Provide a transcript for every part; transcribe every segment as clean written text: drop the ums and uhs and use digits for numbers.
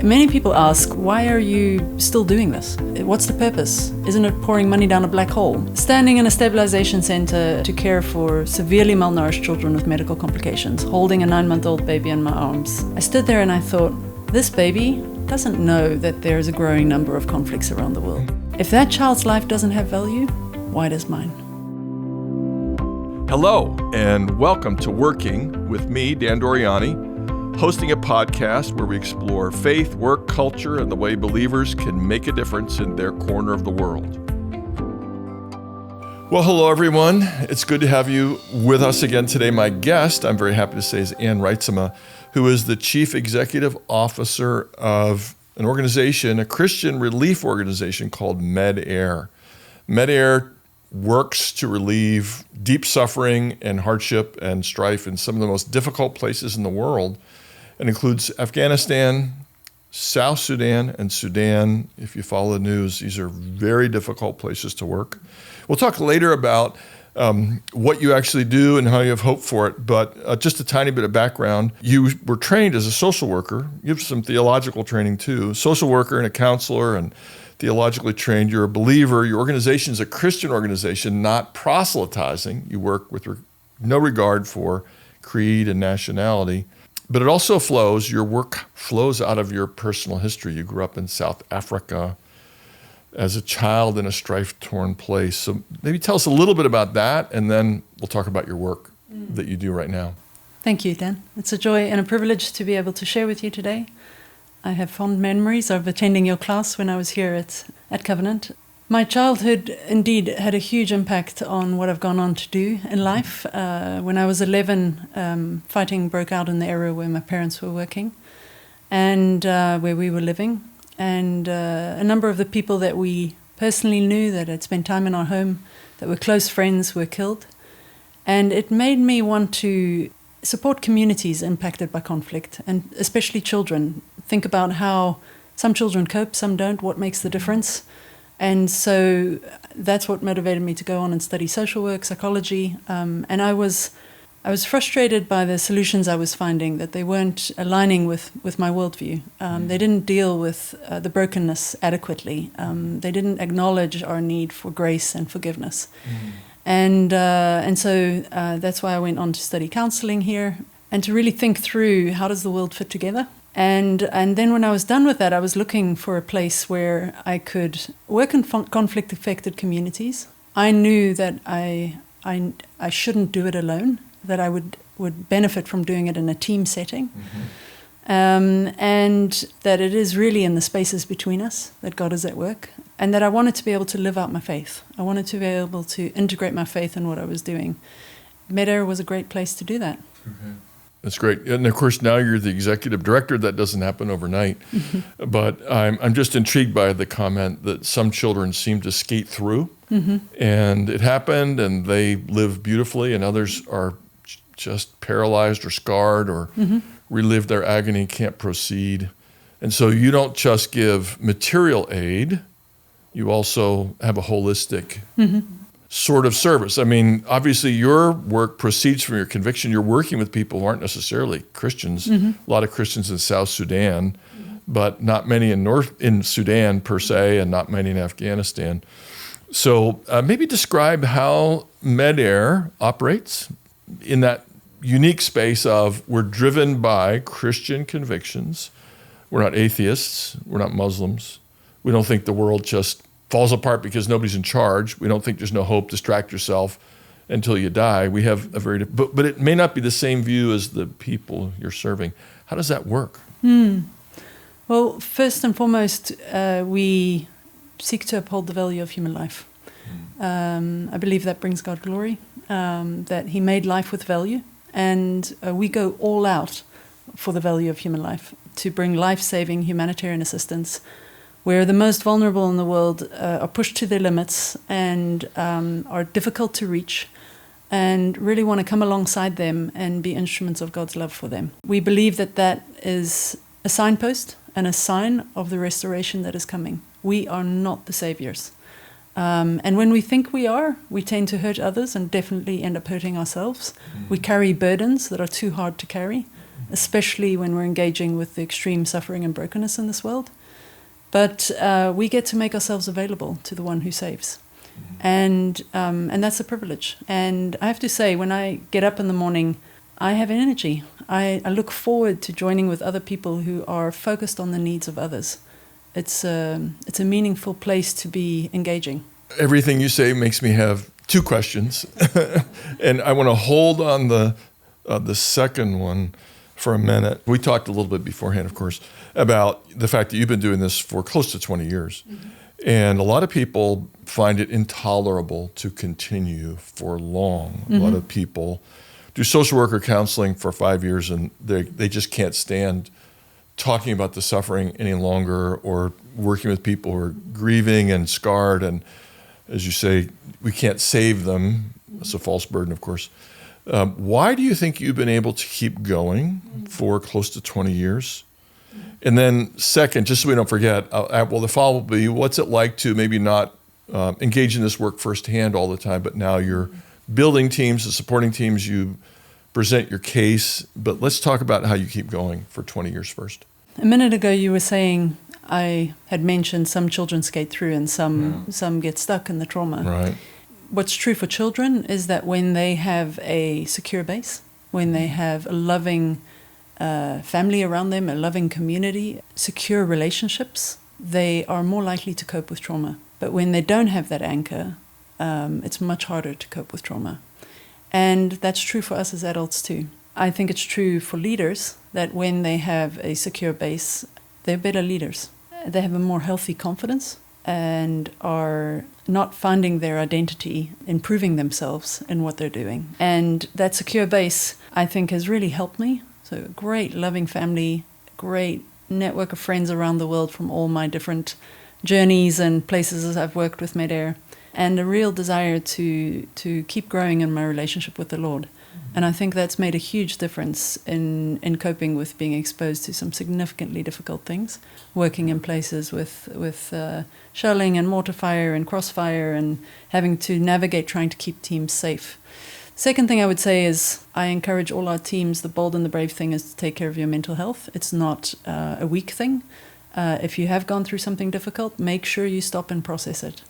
Many people ask, why are you still doing this? What's the purpose? Isn't it pouring money down a black hole? Standing in a stabilization center to care for severely malnourished children with medical complications, holding a 9-month-old baby in my arms. I stood there and I thought, this baby doesn't know that there is a growing number of conflicts around the world. If that child's life doesn't have value, why does mine? Hello, and welcome to Working with me, Dan Doriani, hosting a podcast where we explore faith, work, culture, and the way believers can make a difference in their corner of the world. Well, hello, everyone. It's good to have you with us again today. My guest, I'm very happy to say, is Reitsema, who is the Chief Executive Officer of an organization, a Christian relief organization called Medair. Medair works to relieve deep suffering and hardship and strife in some of the most difficult places in the world. It includes Afghanistan, South Sudan, and Sudan. If you follow the news, these are very difficult places to work. We'll talk later about what you actually do and how you have hope for it, but just a tiny bit of background. You were trained as a social worker. You have some theological training too, social worker and a counselor and theologically trained. You're a believer. Your organization is a Christian organization, not proselytizing. You work with no regard for creed and nationality. But it also your work flows out of your personal history. You grew up in South Africa as a child in a strife-torn place. So maybe tell us a little bit about that, and then we'll talk about your work that you do right now. Thank you, Dan. It's a joy and a privilege to be able to share with you today. I have fond memories of attending your class when I was here at Covenant. My childhood indeed had a huge impact on what I've gone on to do in life. When I was 11, fighting broke out in the area where my parents were working and where we were living. And a number of the people that we personally knew, that had spent time in our home, that were close friends, were killed. And it made me want to support communities impacted by conflict, and especially children. Think about how some children cope, some don't, what makes the difference. And so that's what motivated me to go on and study social work, psychology. And I was frustrated by the solutions I was finding, that they weren't aligning with my worldview. They didn't deal with the brokenness adequately. They didn't acknowledge our need for grace and forgiveness. And so that's why I went on to study counseling here and to really think through, how does the world fit together? And then when I was done with that, I was looking for a place where I could work in conflict-affected communities. I knew that I shouldn't do it alone, that I would benefit from doing it in a team setting, and that it is really in the spaces between us that God is at work, and that I wanted to be able to live out my faith. I wanted to be able to integrate my faith in what I was doing. Medair was a great place to do that. Okay. That's great. And of course, now you're the executive director. That doesn't happen overnight. But I'm just intrigued by the comment that some children seem to skate through. And it happened and they live beautifully, and others are just paralyzed or scarred or relive their agony, can't proceed. And so you don't just give material aid, you also have a holistic sort of service. I mean, obviously your work proceeds from your conviction. You're working with people who aren't necessarily Christians. A lot of Christians in South Sudan, but not many in Sudan per se, and not many in Afghanistan. So maybe describe how Medair operates in that unique space of, we're driven by Christian convictions. We're not atheists. We're not Muslims. We don't think the world just falls apart because nobody's in charge. We don't think there's no hope. Distract yourself until you die. We have a but it may not be the same view as the people you're serving. How does that work? Well, first and foremost, we seek to uphold the value of human life. I believe that brings God glory, that He made life with value, and we go all out for the value of human life, to bring life-saving humanitarian assistance where the most vulnerable in the world are pushed to their limits and are difficult to reach, and really want to come alongside them and be instruments of God's love for them. We believe that is a signpost and a sign of the restoration that is coming. We are not the saviors. And when we think we are, we tend to hurt others and definitely end up hurting ourselves. We carry burdens that are too hard to carry. especially when we're engaging with the extreme suffering and brokenness in this world. But we get to make ourselves available to the one who saves. And that's a privilege. And I have to say, when I get up in the morning, I have energy. I look forward to joining with other people who are focused on the needs of others. It's a meaningful place to be engaging. Everything you say makes me have two questions. And I want to hold on the second one for a minute. We talked a little bit beforehand, of course, about the fact that you've been doing this for close to 20 years. Mm-hmm. And a lot of people find it intolerable to continue for long. Mm-hmm. A lot of people do social worker counseling for 5 years and they just can't stand talking about the suffering any longer, or working with people who are grieving and scarred. And as you say, we can't save them. It's a false burden, of course. Why do you think you've been able to keep going for close to 20 years? And then second, just so we don't forget, the follow-up will be, what's it like to maybe not engage in this work firsthand all the time, but now you're building teams, the supporting teams, you present your case. But let's talk about how you keep going for 20 years first. A minute ago you were saying, I had mentioned some children skate through and some get stuck in the trauma. Right. What's true for children is that when they have a secure base, when they have a loving family around them, a loving community, secure relationships, they are more likely to cope with trauma. But when they don't have that anchor, it's much harder to cope with trauma. And that's true for us as adults too. I think it's true for leaders that when they have a secure base, they're better leaders. They have a more healthy confidence and are not finding their identity, improving themselves in what they're doing. And that secure base, I think, has really helped me. So a great loving family, great network of friends around the world from all my different journeys and places as I've worked with Medair, and a real desire to keep growing in my relationship with the Lord. And I think that's made a huge difference in coping with being exposed to some significantly difficult things, working in places with shelling and mortar fire and crossfire and having to navigate trying to keep teams safe. Second thing I would say is I encourage all our teams, the bold and the brave thing is to take care of your mental health. It's not a weak thing. If you have gone through something difficult, make sure you stop and process it.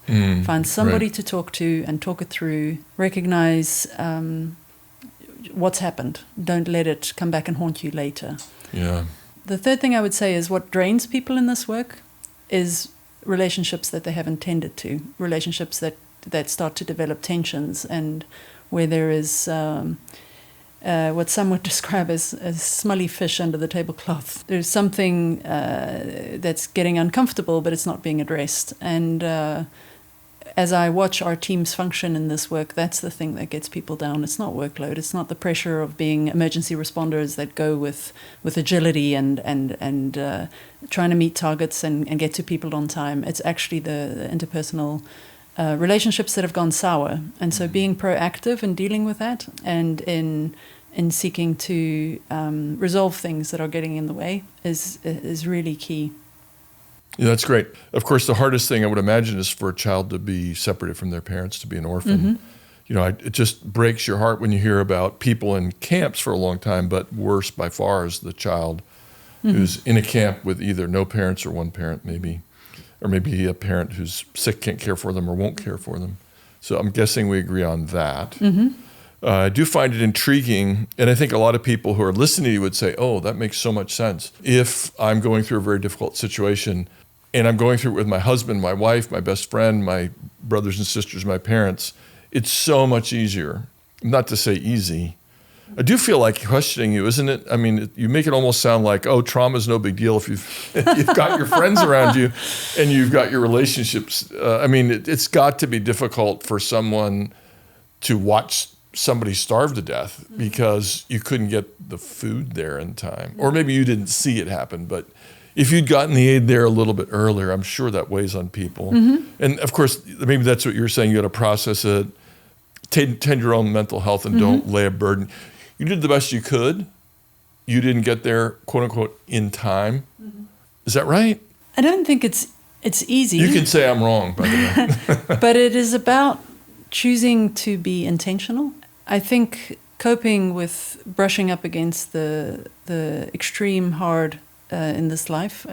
Find somebody to talk to and talk it through. Recognize what's happened. Don't let it come back and haunt you later. Yeah. The third thing I would say is what drains people in this work is relationships that they haven't tended to, relationships that start to develop tensions and where there is what some would describe as smelly fish under the tablecloth. There's something that's getting uncomfortable, but it's not being addressed. And as I watch our teams function in this work, that's the thing that gets people down. It's not workload. It's not the pressure of being emergency responders that go with agility and trying to meet targets and get to people on time. It's actually the interpersonal relationships that have gone sour. And so being proactive in dealing with that and in seeking to resolve things that are getting in the way is really key. Yeah, that's great. Of course, the hardest thing I would imagine is for a child to be separated from their parents, to be an orphan. Mm-hmm. You know, it just breaks your heart when you hear about people in camps for a long time, but worse by far is the child who's in a camp with either no parents or one parent maybe, or maybe a parent who's sick, can't care for them or won't care for them. So I'm guessing we agree on that. Mm-hmm. I do find it intriguing, and I think a lot of people who are listening to you would say, oh, that makes so much sense. If I'm going through a very difficult situation, and I'm going through it with my husband, my wife, my best friend, my brothers and sisters, my parents, it's so much easier. Not to say easy. I do feel like questioning you, isn't it? I mean, you make it almost sound like, oh, trauma's no big deal if you've got your friends around you and you've got your relationships. I mean, it's got to be difficult for someone to watch somebody starve to death because you couldn't get the food there in time. Or maybe you didn't see it happen, but if you'd gotten the aid there a little bit earlier, I'm sure that weighs on people. Mm-hmm. And of course, maybe that's what you're saying. You got to process it, tend your own mental health, and don't lay a burden. You did the best you could. You didn't get there, quote unquote, in time. Mm-hmm. Is that right? I don't think it's easy. You can say I'm wrong, by the way. But it is about choosing to be intentional. I think coping with brushing up against the the extreme hard in this life,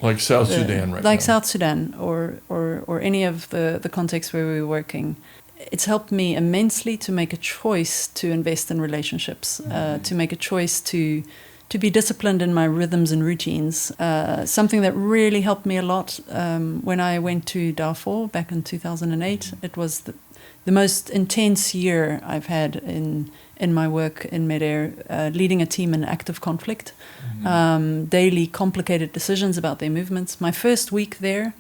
like South Sudan right like now. South Sudan, or any of the contexts where we were working. It's helped me immensely to make a choice to invest in relationships, to make a choice to be disciplined in my rhythms and routines. Something that really helped me a lot when I went to Darfur back in 2008. It was the most intense year I've had in my work in Medair, leading a team in active conflict, daily complicated decisions about their movements. My first week there,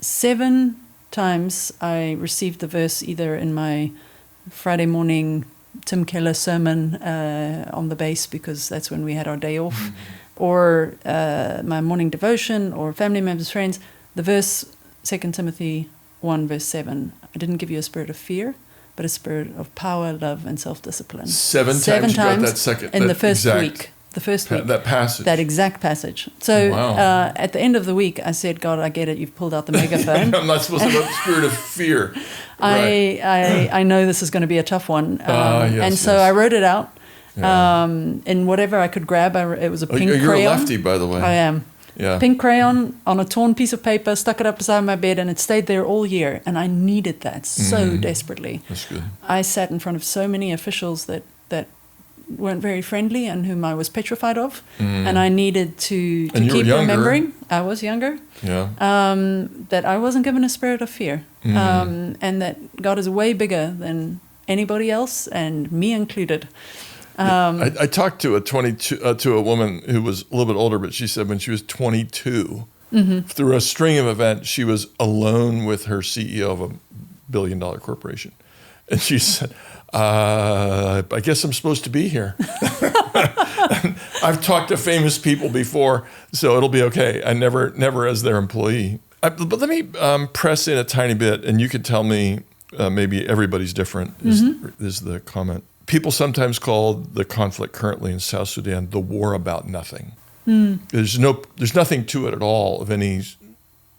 7 times I received the verse either in my Friday morning Tim Keller sermon on the base, because that's when we had our day off, or my morning devotion, or family members, friends. The verse, 2 Timothy 1 verse 7, I didn't give you a spirit of fear, but a spirit of power, love, and self-discipline. 7 times you got that second, in that the first exact, week. The first week. That passage. That exact passage. So wow. At the end of the week, I said, God, I get it. You've pulled out the megaphone. I'm not supposed to have a spirit of fear. Right. I know this is going to be a tough one. Yes, and so yes. I wrote it out in whatever I could grab. It was a pink You're crayon. You're a lefty, by the way. I am. Yeah. Pink crayon on a torn piece of paper, stuck it up beside my bed, and it stayed there all year. And I needed that so desperately. That's good. I sat in front of so many officials that weren't very friendly and whom I was petrified of. And I needed to keep remembering. I was younger. Yeah. That I wasn't given a spirit of fear. And that God is way bigger than anybody else, and me included. I talked to a woman who was a little bit older, but she said when she was 22, through a string of events, she was alone with her CEO of a billion-dollar corporation. And she said, I guess I'm supposed to be here. I've talked to famous people before, so it'll be okay. I never as their employee. But let me press in a tiny bit, and you can tell me, maybe everybody's different, is the comment. People sometimes call the conflict currently in South Sudan the war about nothing. There's nothing to it at all of any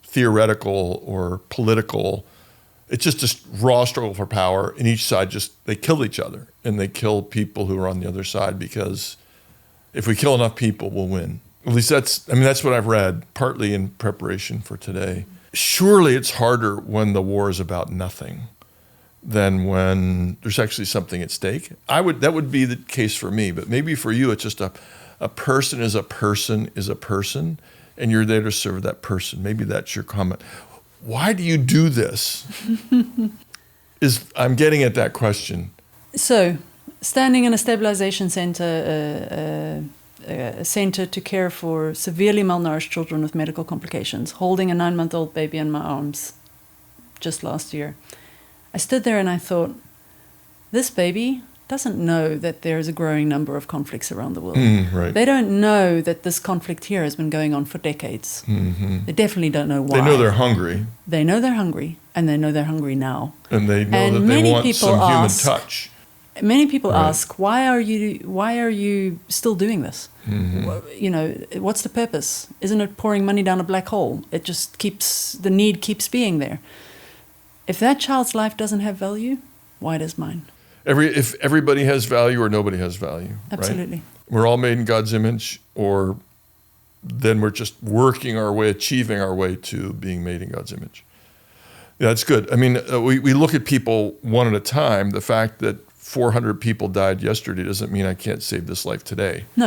theoretical or political. It's just a raw struggle for power, and each side they kill each other, and they kill people who are on the other side, because if we kill enough people, we'll win. At least that's what I've read, partly in preparation for today. Surely it's harder when the war is about nothing than when there's actually something at stake. That would be the case for me, but maybe for you, it's just a person is a person is a person, and you're there to serve that person. Maybe that's your comment. Why do you do this? I'm getting at that question. So, standing in a stabilization center, a center to care for severely malnourished children with medical complications, holding a 9-month-old baby in my arms just last year. I stood there and I thought, this baby doesn't know that there is a growing number of conflicts around the world. Right. They don't know that this conflict here has been going on for decades. They definitely don't know why. They know they're hungry. They know they're hungry, and they know they're hungry now. And they know that they want some human touch. Many people ask, why are you still doing this? What's the purpose? Isn't it pouring money down a black hole? It just the need keeps being there. If that child's life doesn't have value, why does mine? If everybody has value or nobody has value, absolutely. Right? We're all made in God's image, or then we're just working our way, achieving our way to being made in God's image. Yeah, that's good. I mean, we look at people one at a time. The fact that 400 people died yesterday doesn't mean I can't save this life today. No.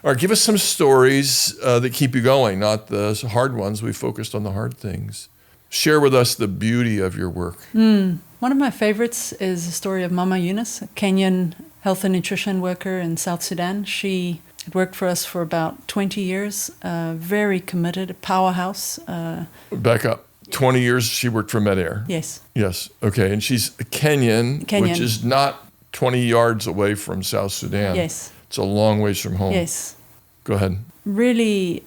All right, give us some stories that keep you going, not the hard ones. We focused on the hard things. Share with us the beauty of your work. One of my favorites is the story of Mama Yunus, a Kenyan health and nutrition worker in South Sudan. She had worked for us for about 20 years, very committed, a powerhouse. Back up. 20 years she worked for Medair. Yes. Yes. Okay. And she's a Kenyan, which is not 20 yards away from South Sudan. Yes. It's a long ways from home. Yes. Go ahead. Really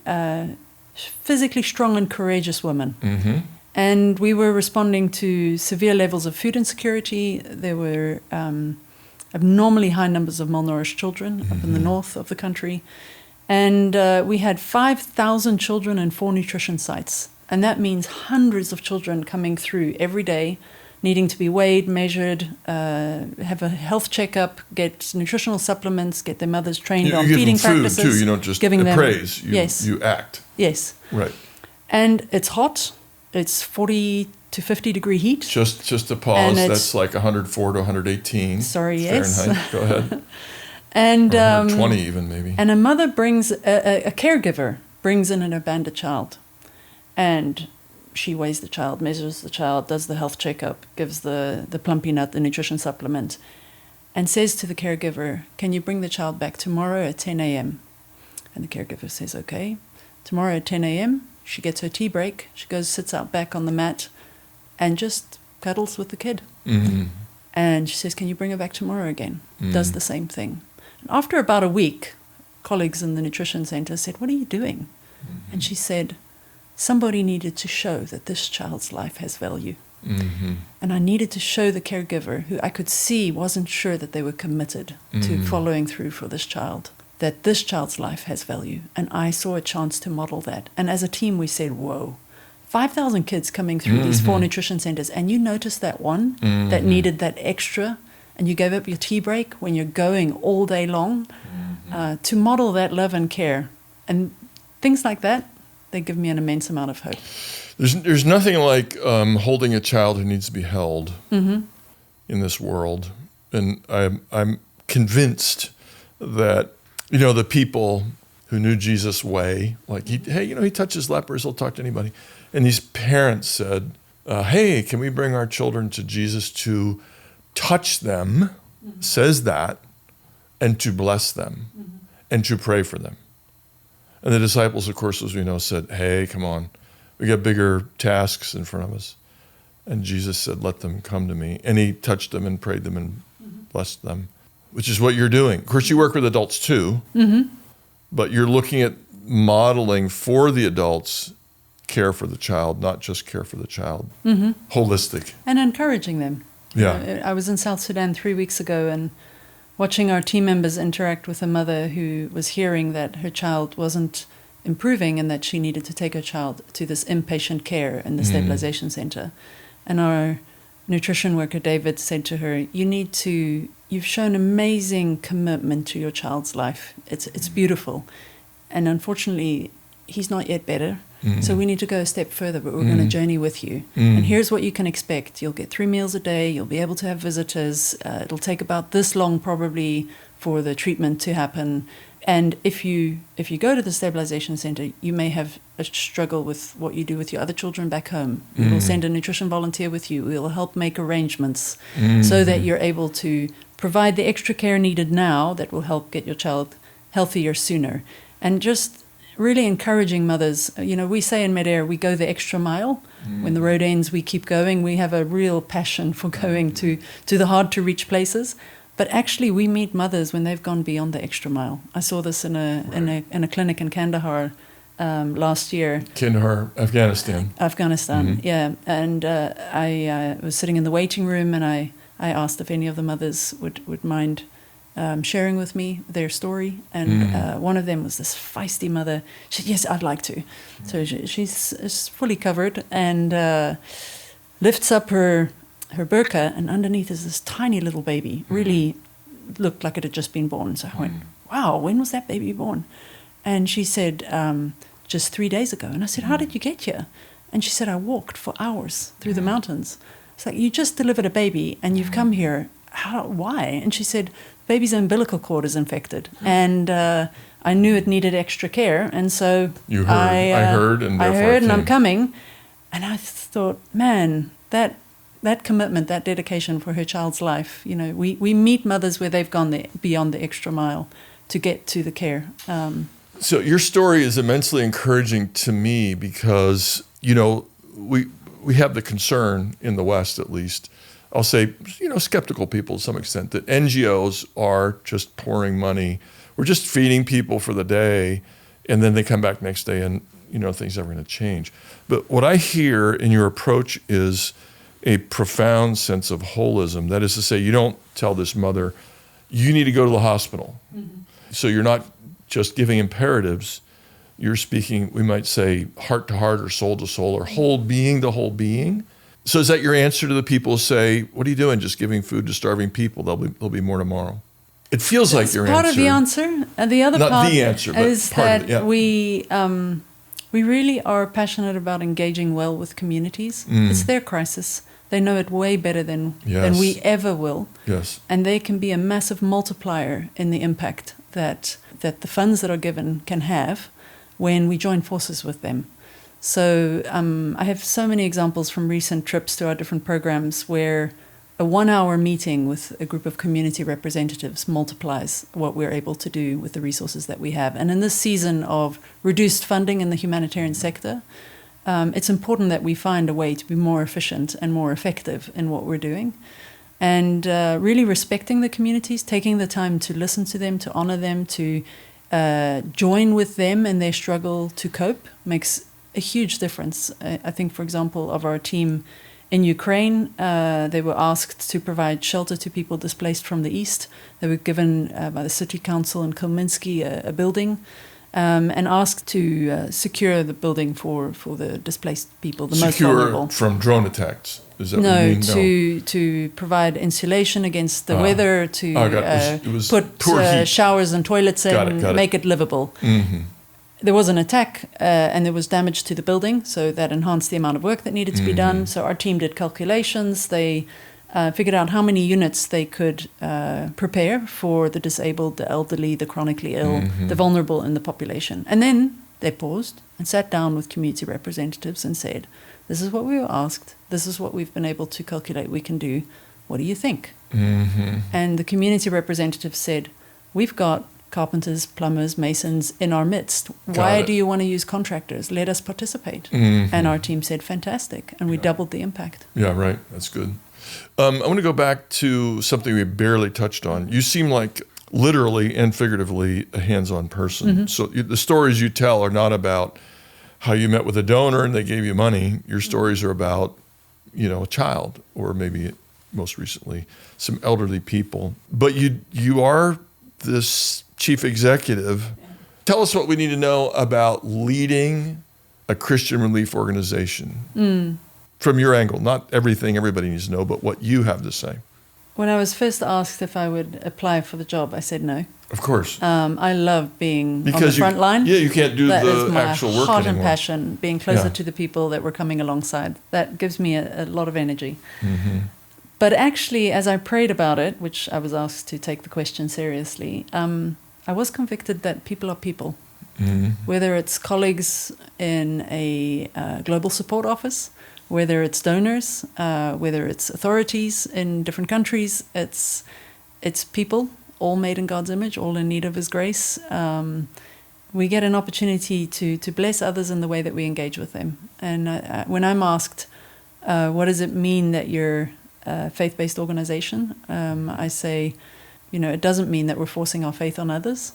physically strong and courageous woman. And we were responding to severe levels of food insecurity. There were abnormally high numbers of malnourished children up in the north of the country. And we had 5,000 children in 4 nutrition sites. And that means hundreds of children coming through every day needing to be weighed, measured, have a health checkup, get nutritional supplements, get their mothers trained on give feeding them food practices. too. You don't just giving them praise. yes, You act. yes, Right. and it's hot. It's 40 to 50 degree heat. Just to pause, that's like 104 to 118 Sorry, yes. Fahrenheit. Go ahead. And or 120 even maybe. And a mother brings a caregiver brings in an abandoned child, and she weighs the child, measures the child, does the health checkup, gives the plumpy nut, the nutrition supplement, and says to the caregiver, "Can you bring the child back tomorrow at 10 a.m.?" And the caregiver says, "Okay." Tomorrow at 10 a.m., she gets her tea break. She goes, sits out back on the mat, and just cuddles with the kid. Mm-hmm. And she says, "Can you bring her back tomorrow again?" Mm-hmm. Does the same thing. And after about a week, colleagues in the nutrition center said, "What are you doing?" Mm-hmm. And she said, "Somebody needed to show that this child's life has value." Mm-hmm. And I needed to show the caregiver, who I could see wasn't sure that they were committed to following through for this child, that this child's life has value. And I saw a chance to model that. And as a team, we said, whoa, 5,000 kids coming through these 4 nutrition centers. And you noticed that one that needed that extra, and you gave up your tea break when you're going all day long to model that love and care. And things like that, they give me an immense amount of hope. There's nothing like holding a child who needs to be held in this world. And I'm convinced that, the people who knew Jesus' way, like, he touches lepers, he'll talk to anybody. And these parents said, hey, can we bring our children to Jesus to touch them, says that, and to bless them, and to pray for them. And the disciples, of course, as we know, said, hey, come on, we got bigger tasks in front of us. And Jesus said, let them come to me. And he touched them and prayed them and blessed them, which is what you're doing. Of course, you work with adults too, but you're looking at modeling for the adults care for the child, not just care for the child, holistic. And encouraging them. Yeah. I was in South Sudan 3 weeks ago and watching our team members interact with a mother who was hearing that her child wasn't improving and that she needed to take her child to this inpatient care in the stabilization center. And our nutrition worker, David, said to her, you've shown amazing commitment to your child's life. It's beautiful. And unfortunately, he's not yet better. So we need to go a step further, but we're going to journey with you. And here's what you can expect. You'll get 3 meals a day. You'll be able to have visitors. It'll take about this long probably for the treatment to happen. And if you go to the stabilization center, you may have a struggle with what you do with your other children back home. We will send a nutrition volunteer with you. We will help make arrangements so that you're able to provide the extra care needed now that will help get your child healthier sooner. And just really encouraging mothers. We say in Medair, we go the extra mile. When the road ends, we keep going. We have a real passion for going to the hard-to-reach places. But actually, we meet mothers when they've gone beyond the extra mile. I saw this in a clinic in Kandahar last year. Kandahar, Afghanistan. Yeah. And I was sitting in the waiting room, and I asked if any of the mothers would mind sharing with me their story. And one of them was this feisty mother. She said, yes, I'd like to. So she's fully covered and lifts up her burqa, and underneath is this tiny little baby. Really looked like it had just been born. So I went, wow, when was that baby born? And she said, just 3 days ago. And I said, how did you get here? And she said, I walked for hours through the mountains. It's like, you just delivered a baby and you've come here. Why? And she said, baby's umbilical cord is infected. And I knew it needed extra care. And so you heard. I heard, and therefore I heard, and I'm coming. And I thought, man, that commitment, that dedication for her child's life, we meet mothers where they've gone beyond the extra mile to get to the care. So your story is immensely encouraging to me because, we have the concern in the West, at least, I'll say, skeptical people to some extent, that NGOs are just pouring money. We're just feeding people for the day, and then they come back next day and, things are going to change. But what I hear in your approach is a profound sense of holism. That is to say, you don't tell this mother, you need to go to the hospital. So you're not just giving imperatives. You're speaking, we might say, heart to heart or soul to soul or whole being to whole being. So is that your answer to the people who say, what are you doing? Just giving food to starving people. There'll be more tomorrow. It feels like your part answer. of the answer. And the other Not part the answer, but is part that of it, yeah. we really are passionate about engaging well with communities. It's their crisis. They know it way better than we ever will. Yes. And they can be a massive multiplier in the impact that the funds that are given can have when we join forces with them. So I have so many examples from recent trips to our different programs where a 1-hour meeting with a group of community representatives multiplies what we're able to do with the resources that we have. And in this season of reduced funding in the humanitarian sector, it's important that we find a way to be more efficient and more effective in what we're doing. And really respecting the communities, taking the time to listen to them, to honor them, to join with them in their struggle to cope makes a huge difference. I think, for example, of our team in Ukraine, they were asked to provide shelter to people displaced from the east. They were given by the city council in Khmelnytsky a building and asked to secure the building for the displaced people, the most vulnerable. From drone attacks? Is that what you mean? No, to provide insulation against the weather, to put showers and toilets in, make it livable. Mm-hmm. There was an attack and there was damage to the building, so that enhanced the amount of work that needed to be done. So our team did calculations. They figured out how many units they could prepare for the disabled, the elderly, the chronically ill, the vulnerable in the population. And then they paused and sat down with community representatives and said, this is what we were asked. This is what we've been able to calculate we can do. What do you think? Mm-hmm. And the community representatives said, we've got carpenters, plumbers, masons in our midst. Why do you want to use contractors? Let us participate. Mm-hmm. And our team said, fantastic. And we doubled the impact. Yeah, right. That's good. I want to go back to something we barely touched on. You seem like literally and figuratively a hands-on person. Mm-hmm. So the stories you tell are not about how you met with a donor and they gave you money. Your stories are about, a child, or maybe most recently some elderly people. But you are this chief executive. Tell us what we need to know about leading a Christian relief organization from your angle. Not everything everybody needs to know, but what you have to say. When I was first asked if I would apply for the job, I said no. Of course. I love being on the front line. Yeah, you can't do the actual work anymore. That is my heart and passion, being closer to the people that we're coming alongside. That gives me a lot of energy. Mm-hmm. But actually, as I prayed about it, which I was asked to take the question seriously, I was convicted that people are people. Mm-hmm. Whether it's colleagues in a global support office, whether it's donors, whether it's authorities in different countries, it's people, all made in God's image, all in need of His grace. We get an opportunity to bless others in the way that we engage with them. And when I'm asked, what does it mean that you're a faith-based organization? I say, it doesn't mean that we're forcing our faith on others.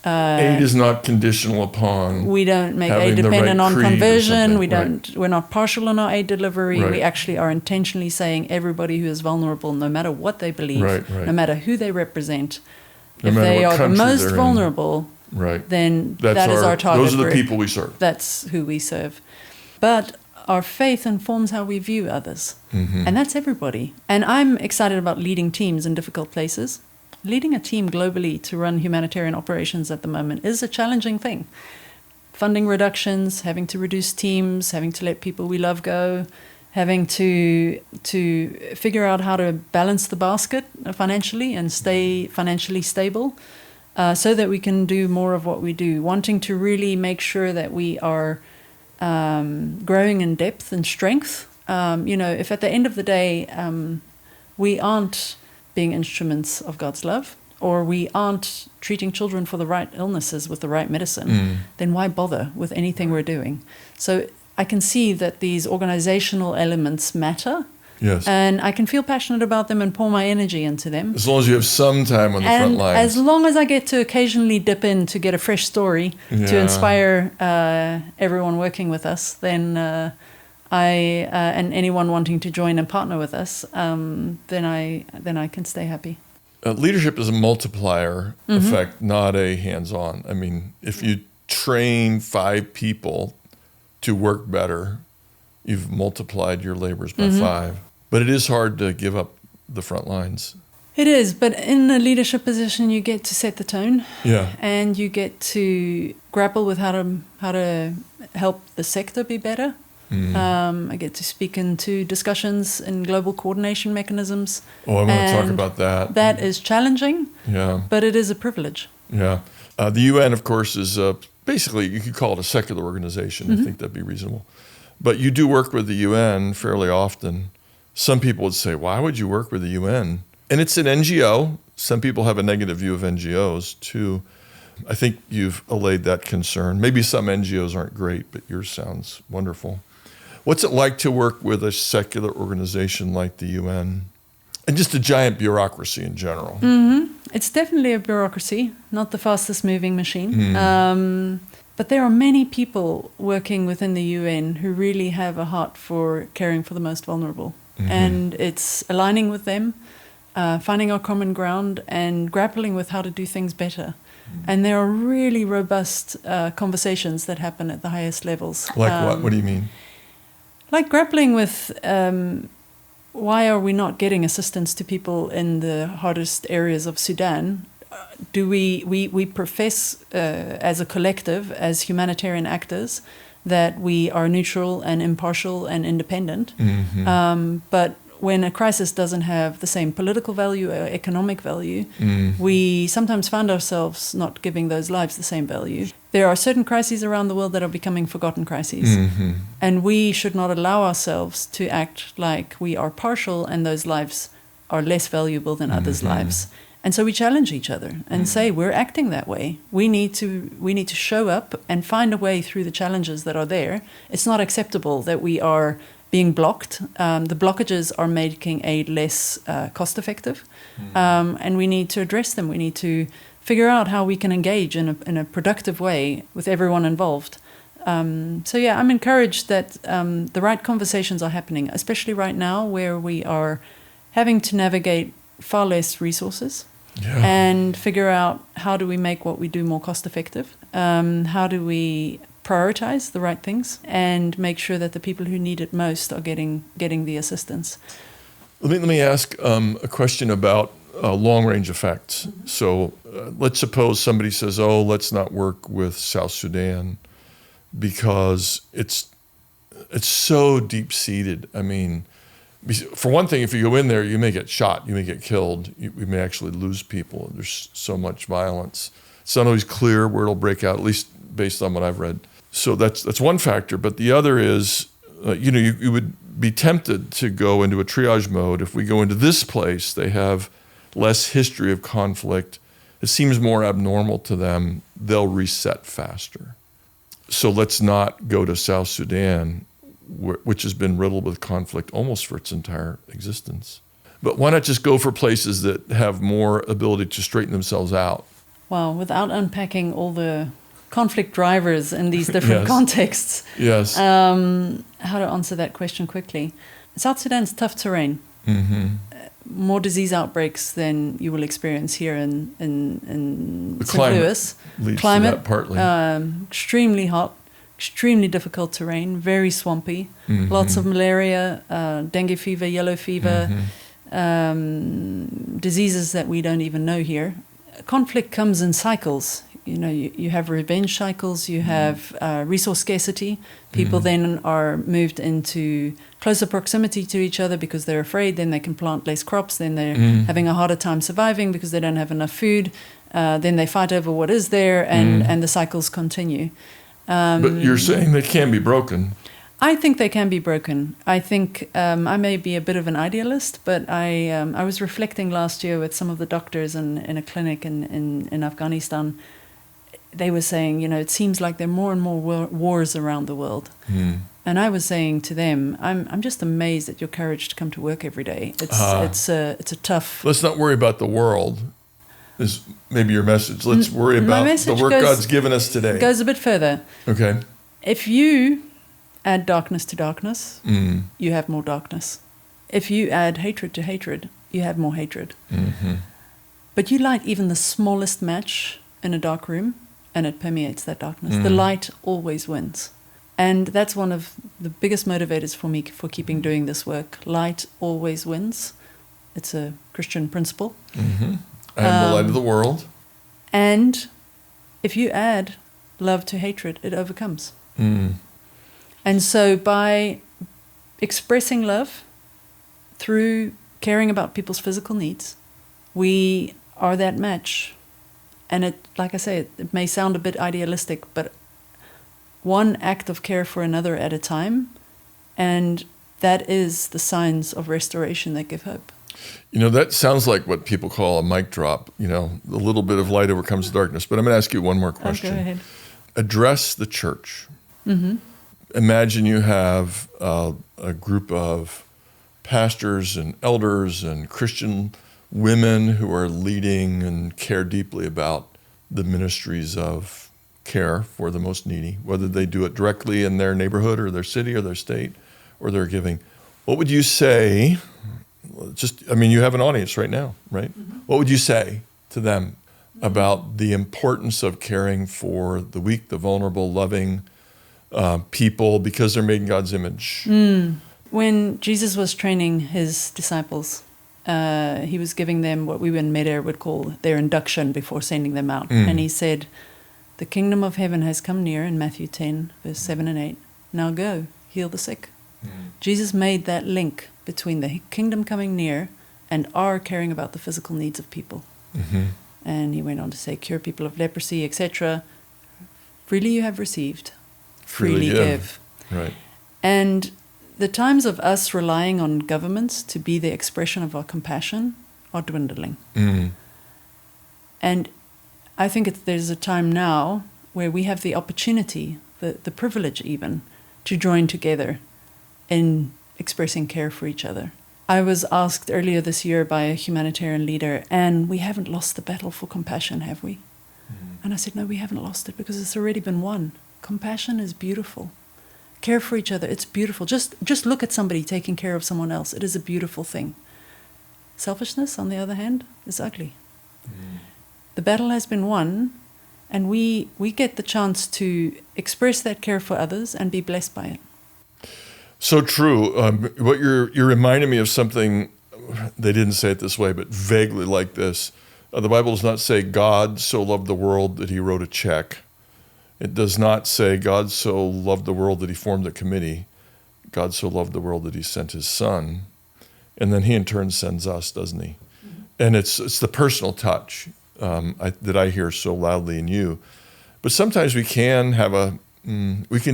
Aid is not conditional upon. We don't make aid dependent on conversion. We're not partial in our aid delivery. Right. We actually are intentionally saying everybody who is vulnerable, no matter what they believe, no matter who they represent, if they are the most vulnerable, then that is our target group. Those are the people we serve. That's who we serve. But our faith informs how we view others. Mm-hmm. And that's everybody. And I'm excited about leading teams in difficult places. Leading a team globally to run humanitarian operations at the moment is a challenging thing. Funding reductions, having to reduce teams, having to let people we love go, having to figure out how to balance the basket financially and stay financially stable so that we can do more of what we do. Wanting to really make sure that we are growing in depth and strength. If at the end of the day we aren't being instruments of God's love, or we aren't treating children for the right illnesses with the right medicine, then why bother with anything we're doing? So I can see that these organizational elements matter. Yes. And I can feel passionate about them and pour my energy into them. As long as you have some time on the front lines. As long as I get to occasionally dip in to get a fresh story to inspire everyone working with us, then and anyone wanting to join and partner with us, then I can stay happy. Leadership is a multiplier effect, not a hands-on. I mean, if you train 5 people to work better, you've multiplied your labors by 5. But it is hard to give up the front lines. It is, but in a leadership position, you get to set the tone. Yeah. And you get to grapple with how to help the sector be better. I get to speak into discussions in global coordination mechanisms. Oh, I want to talk about that. That is challenging, Yeah. but it is a privilege. Yeah. The UN, of course, is basically, you could call it a secular organization. I think that'd be reasonable. But you do work with the UN fairly often. Some people would say, why would you work with the UN? And it's an NGO. Some people have a negative view of NGOs, too. I think you've allayed that concern. Maybe some NGOs aren't great, but yours sounds wonderful. What's it like to work with a secular organization like the UN? And just a giant bureaucracy in general. It's definitely a bureaucracy, not the fastest moving machine. But there are many people working within the UN who really have a heart for caring for the most vulnerable. And it's aligning with them, finding our common ground, and grappling with how to do things better. And there are really robust conversations that happen at the highest levels. Like what? What do you mean? Like grappling with why are we not getting assistance to people in the hardest areas of Sudan? Do we profess as a collective, as humanitarian actors, that we are neutral and impartial and independent? But when a crisis doesn't have the same political value or economic value, we sometimes find ourselves not giving those lives the same value. There are certain crises around the world that are becoming forgotten crises. And we should not allow ourselves to act like we are partial and those lives are less valuable than others' lives. And so we challenge each other and say, we're acting that way. We need to show up and find a way through the challenges that are there. It's not acceptable that we are being blocked. The blockages are making aid less cost-effective, and we need to address them. We need to figure out how we can engage in a productive way with everyone involved. So yeah, I'm encouraged that the right conversations are happening, especially right now where we are having to navigate far less resources and figure out how do we make what we do more cost-effective. How do we prioritize the right things and make sure that the people who need it most are getting the assistance. Let me ask a question about long-range effects. So let's suppose somebody says, oh, let's not work with South Sudan because it's so deep-seated. I mean, for one thing, if you go in there, you may get shot, you may get killed, we may actually lose people. There's so much violence. It's not always clear where it'll break out, at least based on what I've read. So that's one factor. But the other is, you would be tempted to go into a triage mode. If we go into this place, they have less history of conflict. It seems more abnormal to them. They'll reset faster. So let's not go to South Sudan, which has been riddled with conflict almost for its entire existence. But why not just go for places that have more ability to straighten themselves out? Well, without unpacking all the conflict drivers in these different contexts. Yes. How to answer that question quickly. South Sudan's tough terrain. More disease outbreaks than you will experience here in St. Louis. Climate leads to that partly. Extremely hot, extremely difficult terrain, very swampy, lots of malaria, dengue fever, yellow fever, diseases that we don't even know here. Conflict comes in cycles. You have revenge cycles, you have resource scarcity. People then are moved into closer proximity to each other because they're afraid, then they can plant less crops, then they're having a harder time surviving because they don't have enough food. Then they fight over what is there, and the cycles continue. But you're saying they can be broken. I think they can be broken. I think I may be a bit of an idealist, but I was reflecting last year with some of the doctors in a clinic in Afghanistan. They were saying, it seems like there are more and more wars around the world. And I was saying to them, I'm just amazed at your courage to come to work every day. It's a tough. Let's not worry about the world. Is maybe your message. Let's worry about the work God's given us today. It goes a bit further. Okay. If you add darkness to darkness, you have more darkness. If you add hatred to hatred, you have more hatred. But you light even the smallest match in a dark room, and it permeates that darkness. The light always wins. And that's one of the biggest motivators for me for keeping doing this work. Light always wins. It's a Christian principle. Mm-hmm. I am the light of the world. And if you add love to hatred, it overcomes. Mm. And so by expressing love through caring about people's physical needs, we are that match. And it, like I say, it may sound a bit idealistic, but one act of care for another at a time, and that is the signs of restoration that give hope. That sounds like what people call a mic drop. A little bit of light overcomes the darkness. But I'm going to ask you one more question. Go ahead. Address the church. Mm-hmm. Imagine you have a group of pastors and elders and Christian women who are leading and care deeply about the ministries of care for the most needy, whether they do it directly in their neighborhood or their city or their state or their giving. What would you say? You have an audience right now, right? Mm-hmm. What would you say to them about the importance of caring for the weak, the vulnerable, loving people because they're made in God's image? When Jesus was training his disciples, he was giving them what we in Medair would call their induction before sending them out. And he said, the kingdom of heaven has come near, in Matthew 10, verse 7 and 8. Now go, heal the sick. Jesus made that link between the kingdom coming near and our caring about the physical needs of people. Mm-hmm. And he went on to say, cure people of leprosy, etc. Freely you have received, freely give. Right. And the times of us relying on governments to be the expression of our compassion are dwindling. Mm. And I think there's a time now where we have the opportunity, the privilege even, to join together in expressing care for each other. I was asked earlier this year by a humanitarian leader, and we haven't lost the battle for compassion, have we? And I said, no, we haven't lost it because it's already been won. Compassion is beautiful. Care for each other, it's beautiful. Just look at somebody taking care of someone else. It is a beautiful thing. Selfishness, on the other hand, is ugly. The battle has been won, and we get the chance to express that care for others and be blessed by it. So true. What you're reminding me of something, they didn't say it this way, but vaguely like this. The Bible does not say God so loved the world that he wrote a check. It does not say God so loved the world that he formed a committee. God so loved the world that he sent his son. And then he in turn sends us, doesn't he? Mm-hmm. And it's the personal touch that I hear so loudly in you. But sometimes we can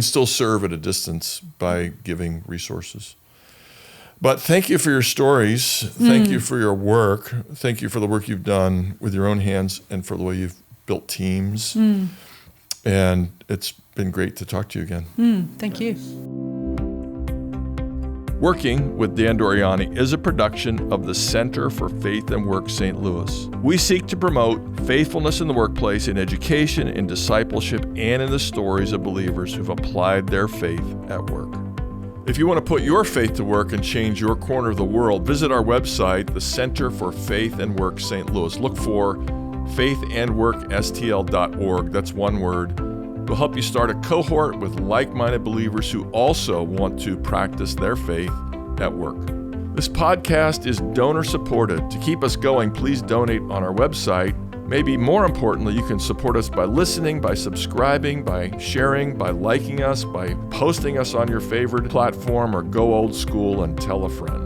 still serve at a distance by giving resources. But thank you for your stories. Thank you for your work. Thank you for the work you've done with your own hands and for the way you've built teams. And it's been great to talk to you again. Thank you. Working with Dan Doriani is a production of the Center for Faith and Work St. Louis. We seek to promote faithfulness in the workplace, in education, in discipleship, and in the stories of believers who've applied their faith at work. If you want to put your faith to work and change your corner of the world, visit our website, the Center for Faith and Work St. Louis. Look for faithandworkstl.org. That's one word. We'll help you start a cohort with like-minded believers who also want to practice their faith at work. This podcast is donor-supported. To keep us going, please donate on our website. Maybe more importantly, you can support us by listening, by subscribing, by sharing, by liking us, by posting us on your favorite platform, or go old school and tell a friend.